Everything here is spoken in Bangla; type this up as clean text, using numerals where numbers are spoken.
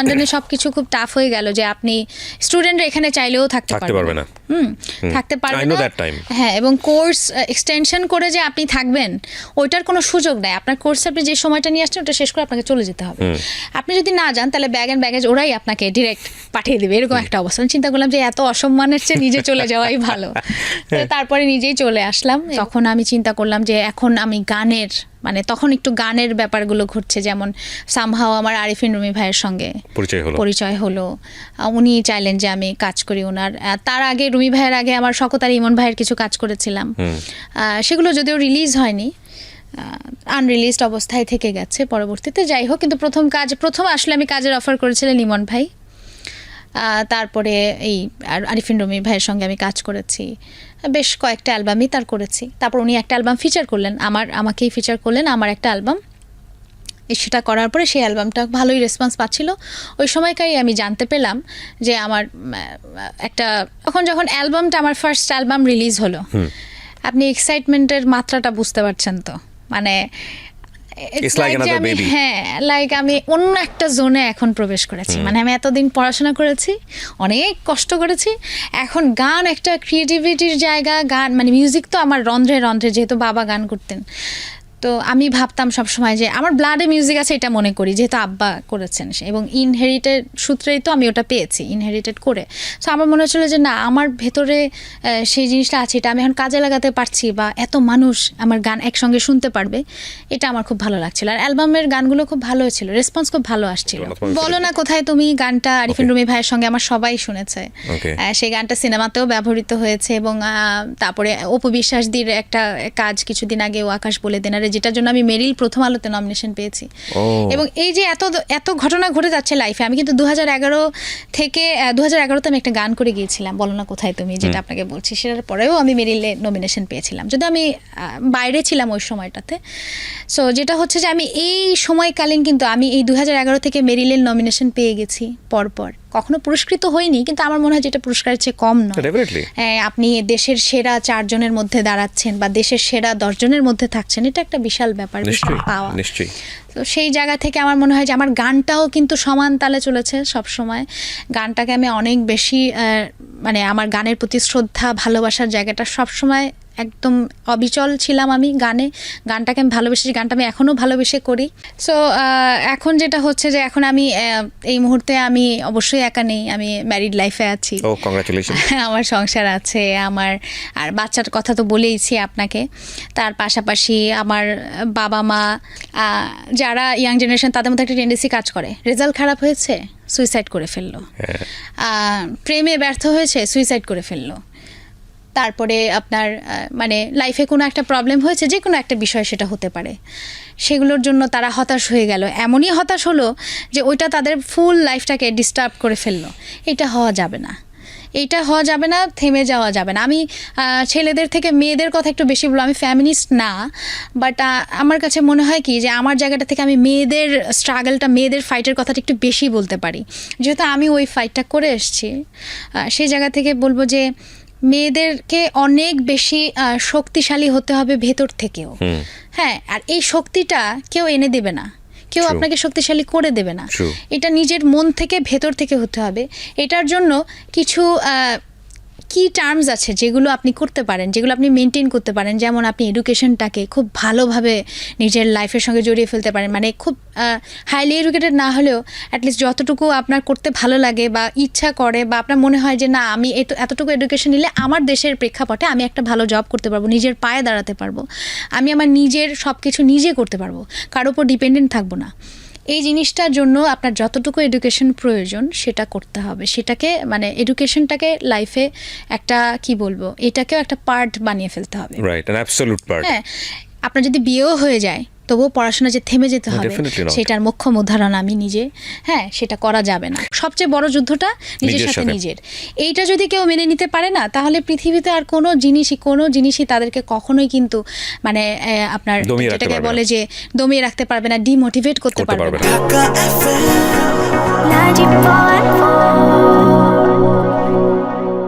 লন্ডনে সবকিছু খুব টাফ হয়ে গেল, যে আপনি স্টুডেন্টরা এখানে চাইলেও থাকতে পারবে না, থাকতে পারবে না। হ্যাঁ, এবং কোর্স এক্সটেনশন করে যে আপনি থাকবেন ওইটার কোনো সুযোগ নাই। আপনার কোর্সে আপনি যে সময়টা নিয়ে আসছেন ওটা শেষ করে আপনাকে চলে যেতে হবে। আপনি যদি না যান তাহলে ব্যাগ অ্যান্ড ব্যাগেজ ওরাই আপনাকে ডিরেক্ট পাঠিয়ে দেবে, এরকম একটা অবস্থা। চিন্তা করলাম যে এত অসম্মানের চেয়ে নিজে চলে যাওয়াই ভালো। তারপরে নিজেই চলে আসলাম। তখন আমি চিন্তা করলাম যে এখন আমি গানের, মানে তখন একটু গানের ব্যাপারগুলো ঘটছে, যেমন সামহাও আমার আরিফিন রুমি ভাইয়ের সঙ্গে পরিচয় হলো। উনি চাইলেন যে আমি কাজ করি ওনার। তার আগে রুমি ভাইয়ের আগে আমার শকত আর ইমন ভাইয়ের কিছু কাজ করেছিলাম, সেগুলো যদিও রিলিজ হয়নি, আনরিলিজড অবস্থায় থেকে গেছে পরবর্তীতে। যাই হোক, কিন্তু প্রথম আসলে আমি কাজের অফার করেছিলেন ইমন ভাই, তারপরে এই আরিফিন রুমি ভাইয়ের সঙ্গে আমি কাজ করেছি, বেশ কয়েকটা অ্যালবামই তার করেছি। তারপর উনি একটা অ্যালবাম ফিচার করলেন, আমাকেই ফিচার করলেন আমার একটা অ্যালবাম। সেটা করার পরে সেই অ্যালবামটা ভালোই রেসপন্স পাচ্ছিল। ওই সময়কারই আমি জানতে পেলাম যে আমার একটা, যখন অ্যালবামটা আমার ফার্স্ট অ্যালবাম রিলিজ হলো, আপনি এক্সাইটমেন্টের মাত্রাটা বুঝতে পারছেন তো, মানে হ্যাঁ, লাইক আমি অন্য একটা জোনে এখন প্রবেশ করেছি। মানে আমি এতদিন পড়াশোনা করেছি, অনেক কষ্ট করেছি, এখন গান একটা ক্রিয়েটিভিটির জায়গা। গান মানে মিউজিক তো আমার রন্ধ্রে রন্ধ্রে, যেহেতু বাবা গান করতেন, তো আমি ভাবতাম সবসময় যে আমার ব্লাডে মিউজিক আছে, এটা মনে করি, যেহেতু আব্বা করেছেন, এবং ইনহেরিটেড সূত্রেই তো আমি ওটা পেয়েছি, ইনহেরিটেড করে। সো আমার মনে হচ্ছিলো যে না, আমার ভেতরে সেই জিনিসটা আছে, এটা আমি এখন কাজে লাগাতে পারছি, বা এত মানুষ আমার গান একসঙ্গে শুনতে পারবে, এটা আমার খুব ভালো লাগছিল। আর অ্যালবামের গানগুলো খুব ভালো ছিল, রেসপন্স খুব ভালো আসছিল। বলো না কোথায় তুমি গানটা আরিফিন রুমি ভাইয়ের সঙ্গে আমার সবাই শুনেছে, সেই গানটা সিনেমাতেও ব্যবহৃত হয়েছে। এবং তারপরে অপু বিশ্বাসদির একটা কাজ কিছুদিন আগে, ও আকাশ বলে দেন, যেটার জন্য আমি মেরিল প্রথম আলোতে নমিনেশন পেয়েছি। এবং এই যে এত ঘটনা ঘটে যাচ্ছে লাইফে। আমি কিন্তু 2011তে আমি একটা গান করে গিয়েছিলাম, বলো না কোথায় তুমি, যেটা আপনাকে বলছি, সেটার পরেও আমি মেরিলে নমিনেশন পেয়েছিলাম, যদি আমি বাইরে ছিলাম ওই সময়টাতে। সো যেটা হচ্ছে যে আমি এই সময়কালীন কিন্তু আমি এই 2011 থেকে মেরিলের নমিনেশন পেয়ে গেছি পরপর। কখনো পুরস্কৃত হয়নি, কিন্তু আমার মনে হয় যেটা পুরস্কারের চেয়ে কম নয়। আপনি দেশের সেরা 4 জনের মধ্যে দাঁড়াচ্ছেন, বা দেশের সেরা 10 জনের মধ্যে থাকছেন, এটা একটা বিশাল ব্যাপার, বিশাল পাওয়া। তো সেই জায়গা থেকে আমার মনে হয় যে আমার গানটাও কিন্তু সমান তালে চলেছে সব সময়। গানটাকে আমি অনেক বেশি, মানে আমার গানের প্রতি শ্রদ্ধা, ভালোবাসার জায়গাটা সব সময় একদম অবিচল ছিলাম আমি গানটাকে আমি ভালোবেসেছি, গানটা আমি এখনও ভালোবেসে করি। সো এখন যেটা হচ্ছে যে এখন আমি এই মুহূর্তে আমি অবশ্যই একা নেই, আমি ম্যারিড লাইফে আছি। আমার সংসার আছে, আর বাচ্চার কথা তো বলেইছি আপনাকে। তার পাশাপাশি আমার বাবা মা, যারা ইয়াং জেনারেশন, তাদের মধ্যে একটা টেন্ডেন্সি কাজ করে, রেজাল্ট খারাপ হয়েছে সুইসাইড করে ফেললো, প্রেমে ব্যর্থ হয়েছে সুইসাইড করে ফেললো, তারপরে আপনার মানে লাইফে কোনো একটা প্রবলেম হয়েছে, যে কোনো একটা বিষয় সেটা হতে পারে, সেগুলোর জন্য তারা হতাশ হয়ে গেল। এমনই হতাশ হলো যে ওইটা তাদের ফুল লাইফটাকে ডিস্টার্ব করে ফেললো। এটা হওয়া যাবে না, থেমে যাওয়া যাবে না। আমি ছেলেদের থেকে মেয়েদের কথা একটু বেশি বলবো, আমি ফ্যামিনিস্ট না, বাট আমার কাছে মনে হয় কি যে আমার জায়গাটা থেকে আমি মেয়েদের স্ট্রাগলটা, মেয়েদের ফাইটের কথাটা একটু বেশি বলতে পারি, যেহেতু আমি ওই ফাইটটা করে এসেছি। সেই জায়গা থেকে বলবো যে মেয়েদেরকে অনেক বেশি শক্তিশালী হতে হবে ভেতর থেকেও। হ্যাঁ, আর এই শক্তিটা কেউ এনে দেবে না, কেউ আপনাকে শক্তিশালী করে দেবে না, এটা নিজের মন থেকে, ভেতর থেকে হতে হবে। এটার জন্য কিছু কি টার্মস আছে যেগুলো আপনি করতে পারেন, যেগুলো আপনি মেনটেন করতে পারেন। যেমন আপনি এডুকেশনটাকে খুব ভালোভাবে নিজের লাইফের সঙ্গে জড়িয়ে ফেলতে পারেন, মানে খুব হাইলি এডুকেটেড না হলেও অ্যাটলিস্ট যতটুকু আপনার করতে ভালো লাগে বা ইচ্ছা করে, বা আপনার মনে হয় যে না, আমি এতটুকু এডুকেশন নিলে আমার দেশের প্রেক্ষাপটে আমি একটা ভালো জব করতে পারবো, নিজের পায়ে দাঁড়াতে পারবো, আমি আমার নিজের সব কিছু নিজে করতে পারবো, কারোর উপর ডিপেন্ডেন্ট থাকবো না। এই জিনিসটার জন্য আপনার যতটুকু এডুকেশন প্রয়োজন সেটা করতে হবে। সেটাকে মানে এডুকেশনটাকে লাইফে একটা কি বলবো, এটাকেও একটা পার্ট বানিয়ে ফেলতে হবে। Right, an absolute part. হ্যাঁ, আপনার যদি বিয়েও হয়ে যায় তবুও পড়াশোনা যে থেমে যেতে হবে সেটার মোক্ষম উদাহরণ আমি নিজে। হ্যাঁ, সেটা করা যাবে না। সবচেয়ে বড় যুদ্ধটা নিজের সাথে নিজের। এইটা যদি কেউ মেনে নিতে পারে না, তাহলে পৃথিবীতে আর কোনো জিনিসই তাদেরকে কখনোই কিন্তু মানে আপনার যেটাকে বলে যে দমিয়ে রাখতে পারবে না, ডিমোটিভেট করতে পারবে না।